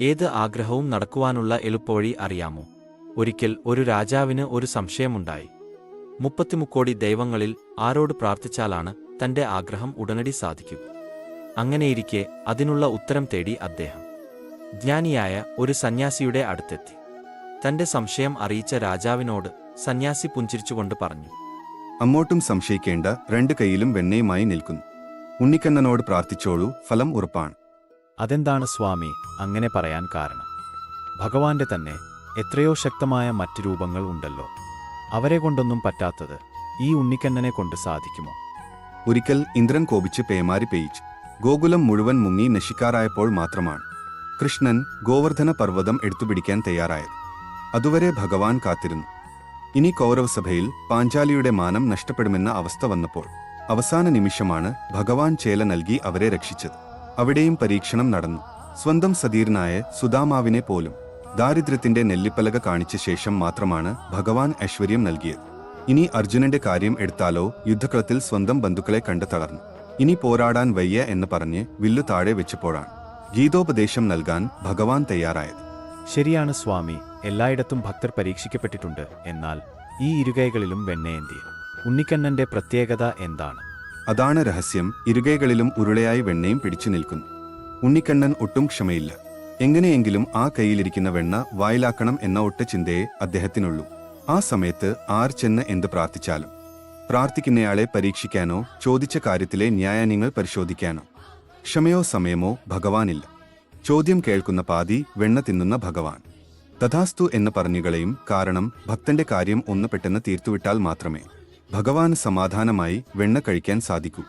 ഏത് ആഗ്രഹവും നടക്കുവാനുള്ള എളുപ്പവഴി അറിയാമോ? ഒരിക്കൽ ഒരു രാജാവിന് ഒരു സംശയമുണ്ടായി. 33 കോടി ദൈവങ്ങളിൽ ആരോട് പ്രാർത്ഥിച്ചാലാണ് തന്റെ ആഗ്രഹം ഉടനടി സാധിക്കുക? അങ്ങനെയിരിക്കെ അതിനുള്ള ഉത്തരം തേടി അദ്ദേഹം ജ്ഞാനിയായ ഒരു സന്യാസിയുടെ അടുത്തെത്തി. തന്റെ സംശയം അറിയിച്ച രാജാവിനോട് സന്യാസി പുഞ്ചിരിച്ചുകൊണ്ട് പറഞ്ഞു, അങ്ങോട്ടും സംശയിക്കേണ്ട, 2 കൈയിലും വെണ്ണയുമായി നിൽക്കുന്നു. ഉണ്ണിക്കണ്ണനോട് പ്രാർത്ഥിച്ചോളൂ, ഫലം ഉറപ്പാണ്. അതെന്താണ് സ്വാമി അങ്ങനെ പറയാൻ കാരണം? ഭഗവാന്റെ തന്നെ എത്രയോ ശക്തമായ മറ്റ് രൂപങ്ങൾ ഉണ്ടല്ലോ. അവരെ കൊണ്ടൊന്നും പറ്റാത്തത് ഈ ഉണ്ണിക്കണ്ണനെ കൊണ്ട് സാധിക്കുമോ? ഒരിക്കൽ ഇന്ദ്രൻ കോപിച്ച് പേമാരി പെയ്യിച്ചു. ഗോകുലം മുഴുവൻ മുങ്ങി നശിക്കാറായപ്പോൾ മാത്രമാണ് കൃഷ്ണൻ ഗോവർദ്ധന പർവ്വതം എടുത്തുപിടിക്കാൻ തയ്യാറായത്. അതുവരെ ഭഗവാൻ കാത്തിരുന്നു. ഇനി കൗരവസഭയിൽ പാഞ്ചാലിയുടെ മാനം നഷ്ടപ്പെടുമെന്ന അവസ്ഥ വന്നപ്പോൾ അവസാന നിമിഷമാണ് ഭഗവാൻ ചേല നൽകി അവരെ രക്ഷിച്ചത്. അവിടെയും പരീക്ഷണം നടന്നു. സ്വന്തം സതീർനായ സുദാമാവിനെ പോലും ദാരിദ്ര്യത്തിന്റെ നെല്ലിപ്പലക കാണിച്ച ശേഷം മാത്രമാണ് ഭഗവാൻ ഐശ്വര്യം നൽകിയത്. ഇനി അർജുനന്റെ കാര്യം എടുത്താലോ, യുദ്ധക്കളത്തിൽ സ്വന്തം ബന്ധുക്കളെ കണ്ടു തളർന്നു. ഇനി പോരാടാൻ വയ്യ എന്ന് പറഞ്ഞ് വില്ലു താഴെ വെച്ചപ്പോഴാണ് ഗീതോപദേശം നൽകാൻ ഭഗവാൻ തയ്യാറായത്. ശരിയാണ് സ്വാമി, എല്ലായിടത്തും ഭക്തർ പരീക്ഷിക്കപ്പെട്ടിട്ടുണ്ട്. എന്നാൽ ഈ ഇരുകൈകളിലും വെണ്ണയേന്തിയ ഉണ്ണിക്കണ്ണന്റെ പ്രത്യേകത എന്താണ്? അതാണ് രഹസ്യം. ഇരുകൈകളിലും ഉരുളയായി വെണ്ണയും പിടിച്ചു നിൽക്കുന്നു. ഉണ്ണിക്കണ്ണൻ ഒട്ടും ക്ഷമയില്ല. എങ്ങനെയെങ്കിലും ആ കൈയിലിരിക്കുന്ന വെണ്ണ വായിലാക്കണം എന്ന ഒറ്റ ചിന്തയെ അദ്ദേഹത്തിനുള്ളൂ. ആ സമയത്ത് ആർ ചെന്ന് എന്ത് പ്രാർത്ഥിച്ചാലും, പ്രാർത്ഥിക്കുന്നയാളെ പരീക്ഷിക്കാനോ ചോദിച്ച കാര്യത്തിലെ ന്യായാന്യങ്ങൾ പരിശോധിക്കാനോ ക്ഷമയോ സമയമോ ഭഗവാനില്ല. ചോദ്യം കേൾക്കുന്ന പാതി വെണ്ണ തിന്നുന്ന ഭഗവാൻ തഥാസ്തു എന്ന് പറഞ്ഞുകളയും. കാരണം ഭക്തന്റെ കാര്യം ഒന്ന് പെട്ടെന്ന് തീർത്തുവിട്ടാൽ മാത്രമേ ഭഗവാന് സമാധാനമായി വെണ്ണ കഴിക്കാൻ സാധിക്കൂ.